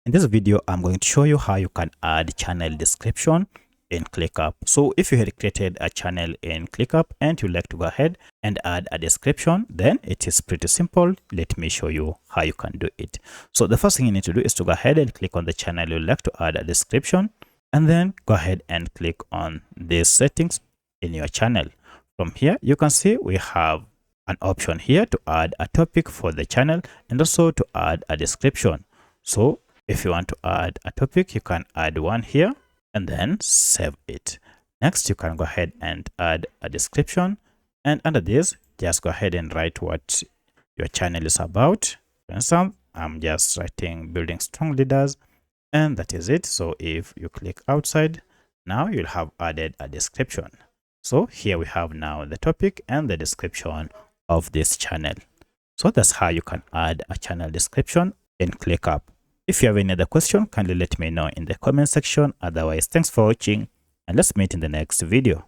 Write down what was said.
In this video, I'm going to show you how you can add channel description in ClickUp. So if you had created a channel in ClickUp and you like to go ahead and add a description, then it is pretty simple. Let me show you how you can do it. So the first thing you need to do is to go ahead and click on the channel you like to add a description, and then go ahead and click on these settings in your channel. From here, you can see we have an option here to add a topic for the channel and also to add a description. So if you want to add a topic, you can add one here and then save it. Next, you can go ahead and add a description, and under this, just go ahead and write what your channel is about. For instance, I'm just writing building strong leaders, and that is it. So if you click outside, now you'll have added a description. So here we have now the topic and the description of this channel. So that's how you can add a channel description in ClickUp. If you have any other question, kindly let me know in the comment section. Otherwise, thanks for watching, and let's meet in the next video.